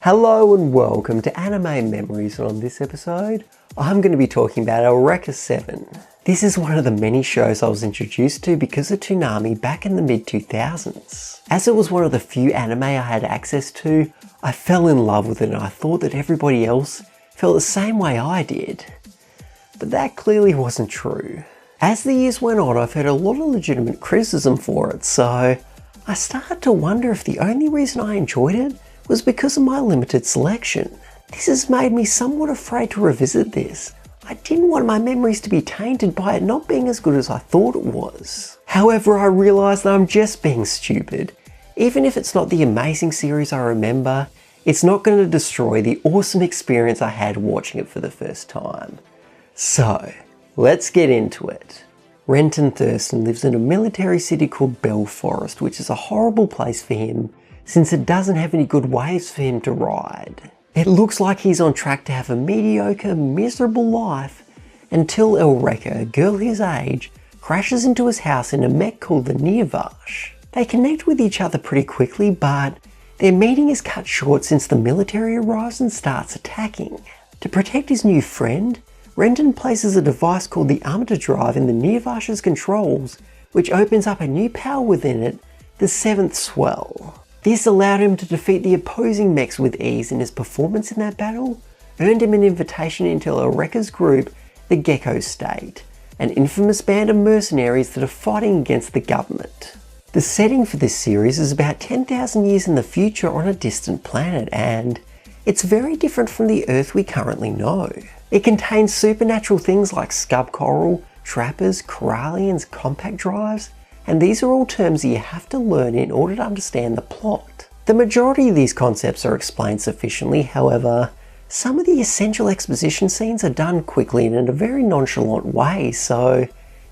Hello and welcome to Anime Memories, and on this episode, I'm going to be talking about Eureka 7. This is one of the many shows I was introduced to because of Toonami back in the mid-2000s. As it was one of the few anime I had access to, I fell in love with it and I thought that everybody else felt the same way I did. But that clearly wasn't true. As the years went on, I've heard a lot of legitimate criticism for it, so I started to wonder if the only reason I enjoyed it was because of my limited selection. This has made me somewhat afraid to revisit this. I didn't want my memories to be tainted by it not being as good as I thought it was. However, I realised that I'm just being stupid. Even if it's not the amazing series I remember, it's not going to destroy the awesome experience I had watching it for the first time. So, let's get into it. Renton Thurston lives in a military city called Belforest, which is a horrible place for him since it doesn't have any good waves for him to ride. It looks like he's on track to have a mediocre, miserable life until Eureka, a girl his age, crashes into his house in a mech called the Nearvash. They connect with each other pretty quickly, but their meeting is cut short since the military arrives and starts attacking. To protect his new friend, Renton places a device called the Armature Drive in the Nearvash's controls, which opens up a new power within it, the Seventh Swell. This allowed him to defeat the opposing mechs with ease, and his performance in that battle earned him an invitation into Eureka's group, the Gecko State, an infamous band of mercenaries that are fighting against the government. The setting for this series is about 10,000 years in the future on a distant planet, and it's very different from the Earth we currently know. It contains supernatural things like scub coral, trappers, Corallians, compact drives, and these are all terms that you have to learn in order to understand the plot. The majority of these concepts are explained sufficiently, however, some of the essential exposition scenes are done quickly and in a very nonchalant way, so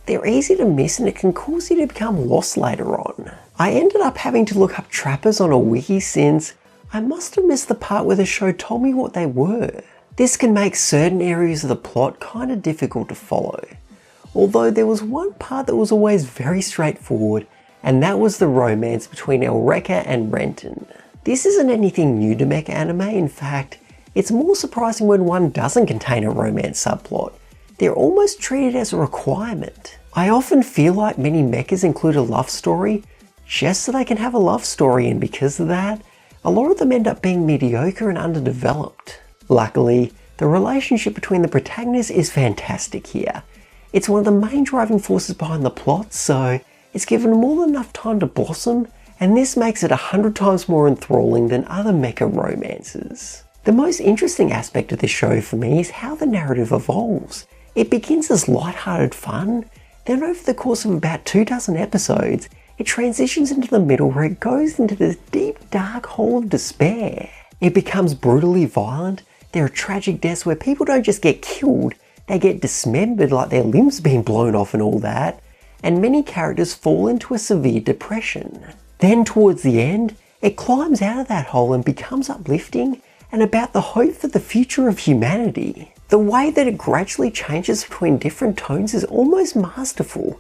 they're easy to miss and it can cause you to become lost later on. I ended up having to look up trappers on a wiki since I must have missed the part where the show told me what they were. This can make certain areas of the plot kind of difficult to follow. Although there was one part that was always very straightforward, and that was the romance between Eureka and Renton. This isn't anything new to Mecha anime. In fact, it's more surprising when one doesn't contain a romance subplot. They're almost treated as a requirement. I often feel like many mechas include a love story just so they can have a love story, and because of that, a lot of them end up being mediocre and underdeveloped. Luckily, the relationship between the protagonists is fantastic here. It's one of the main driving forces behind the plot, so it's given more than enough time to blossom, and this makes it 100 times more enthralling than other mecha romances. The most interesting aspect of this show for me is how the narrative evolves. It begins as light-hearted fun, then over the course of about 24 episodes, it transitions into the middle where it goes into this deep dark hole of despair. It becomes brutally violent. There are tragic deaths where people don't just get killed, they get dismembered, like their limbs being blown off and all that, and many characters fall into a severe depression. Then towards the end, it climbs out of that hole and becomes uplifting and about the hope for the future of humanity. The way that it gradually changes between different tones is almost masterful.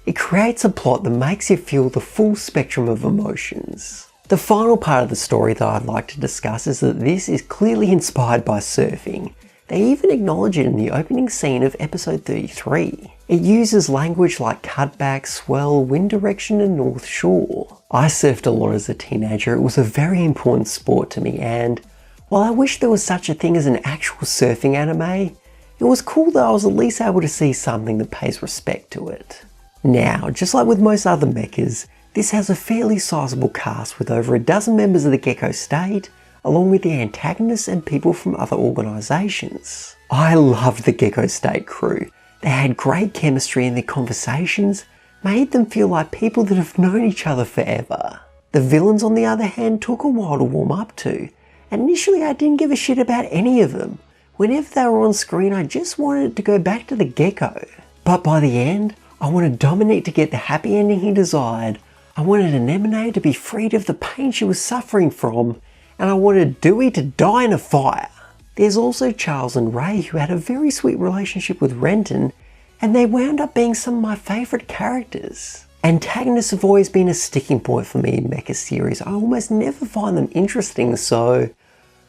It creates a plot that makes you feel the full spectrum of emotions. The final part of the story that I'd like to discuss is that this is clearly inspired by surfing. They even acknowledge it in the opening scene of episode 33. It uses language like cutback, swell, wind direction and north shore. I surfed a lot as a teenager. It was a very important sport to me, and while I wish there was such a thing as an actual surfing anime, it was cool that I was at least able to see something that pays respect to it. Now, just like with most other mechas, this has a fairly sizable cast with over a dozen members of the Gecko State, along with the antagonists and people from other organisations. I loved the Gecko State crew. They had great chemistry and their conversations made them feel like people that have known each other forever. The villains, on the other hand, took a while to warm up to. Initially, I didn't give a shit about any of them. Whenever they were on screen, I just wanted to go back to the Gecko. But by the end, I wanted Dominique to get the happy ending he desired. I wanted Anemone to be freed of the pain she was suffering from, and I wanted Dewey to die in a fire. There's also Charles and Ray, who had a very sweet relationship with Renton, and they wound up being some of my favourite characters. Antagonists have always been a sticking point for me in Mecha series. I almost never find them interesting, so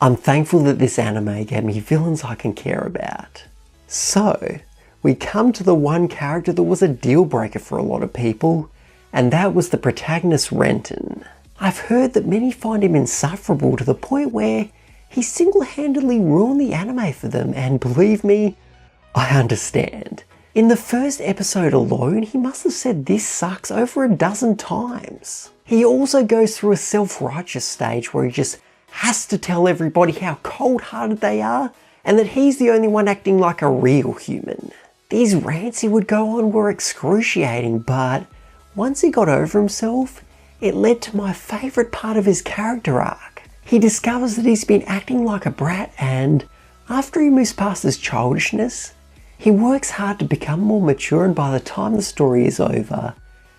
I'm thankful that this anime gave me villains I can care about. So, we come to the one character that was a deal breaker for a lot of people, and that was the protagonist Renton. I've heard that many find him insufferable to the point where he single-handedly ruined the anime for them, and believe me, I understand. In the first episode alone, he must have said this sucks over a dozen times. He also goes through a self-righteous stage where he just has to tell everybody how cold-hearted they are and that he's the only one acting like a real human. These rants he would go on were excruciating, but once he got over himself, it led to my favourite part of his character arc. He discovers that he's been acting like a brat, and after he moves past his childishness, he works hard to become more mature, and by the time the story is over,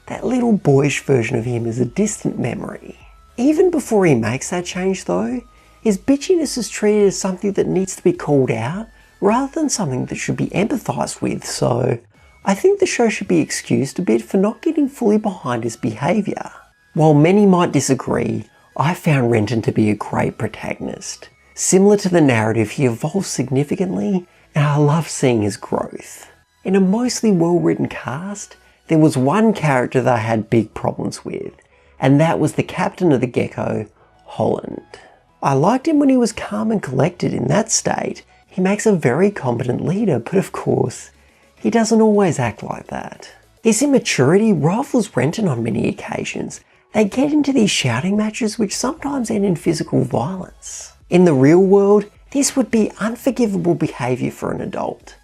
that little boyish version of him is a distant memory. Even before he makes that change though, his bitchiness is treated as something that needs to be called out rather than something that should be empathised with, so I think the show should be excused a bit for not getting fully behind his behaviour. While many might disagree, I found Renton to be a great protagonist. Similar to the narrative, he evolves significantly, and I love seeing his growth. In a mostly well-written cast, there was one character that I had big problems with, and that was the captain of the Gecko, Holland. I liked him when he was calm and collected. In that state, he makes a very competent leader, but of course, he doesn't always act like that. His immaturity rivals Renton on many occasions. They get into these shouting matches which sometimes end in physical violence. In the real world, this would be unforgivable behaviour for an adult.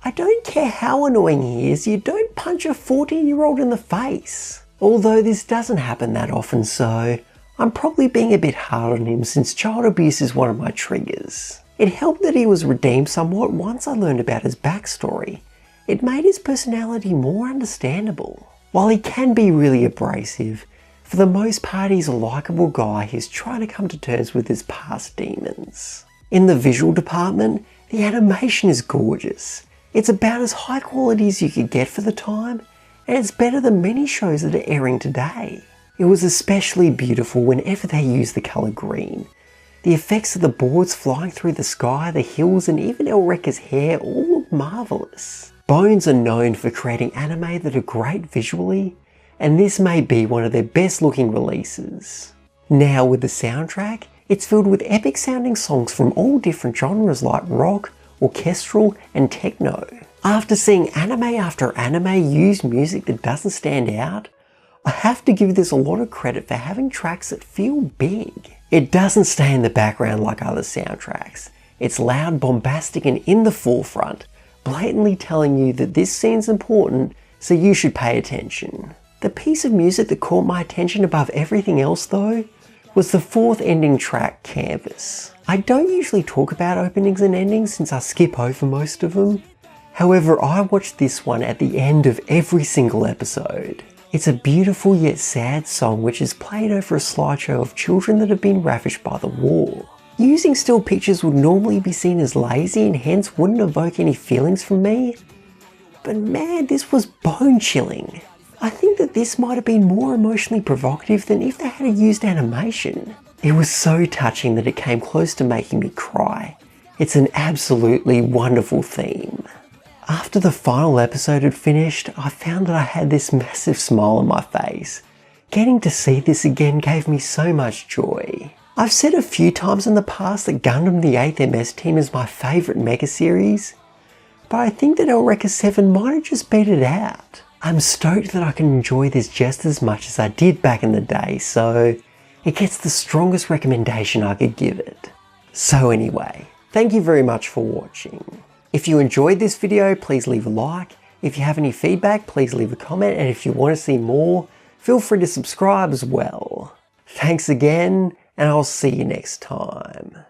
I don't care how annoying he is, you don't punch a 14-year-old in the face. Although this doesn't happen that often, so I'm probably being a bit hard on him since child abuse is one of my triggers. It helped that he was redeemed somewhat once I learned about his backstory. It made his personality more understandable. While he can be really abrasive, for the most part he's a likeable guy who's trying to come to terms with his past demons. In the visual department, the animation is gorgeous. It's about as high quality as you could get for the time, and it's better than many shows that are airing today. It was especially beautiful whenever they used the colour green. The effects of the boards flying through the sky, the hills, and even Eureka's hair all look marvellous. Bones are known for creating anime that are great visually, and this may be one of their best looking releases. Now with the soundtrack, it's filled with epic sounding songs from all different genres like rock, orchestral, and techno. After seeing anime after anime use music that doesn't stand out, I have to give this a lot of credit for having tracks that feel big. It doesn't stay in the background like other soundtracks. It's loud, bombastic, and in the forefront, blatantly telling you that this scene's important, so you should pay attention. The piece of music that caught my attention above everything else though, was the fourth ending track, Canvas. I don't usually talk about openings and endings since I skip over most of them. However, I watched this one at the end of every single episode. It's a beautiful yet sad song which is played over a slideshow of children that have been ravished by the war. Using still pictures would normally be seen as lazy and hence wouldn't evoke any feelings from me, but man, this was bone chilling. I think that this might have been more emotionally provocative than if they had used animation. It was so touching that it came close to making me cry. It's an absolutely wonderful theme. After the final episode had finished, I found that I had this massive smile on my face. Getting to see this again gave me so much joy. I've said a few times in the past that Gundam the 8th MS Team is my favourite Mecha series, but I think that Eureka 7 might have just beat it out. I'm stoked that I can enjoy this just as much as I did back in the day, so it gets the strongest recommendation I could give it. So anyway, thank you very much for watching. If you enjoyed this video, please leave a like. If you have any feedback, please leave a comment, and if you want to see more, feel free to subscribe as well. Thanks again, and I'll see you next time.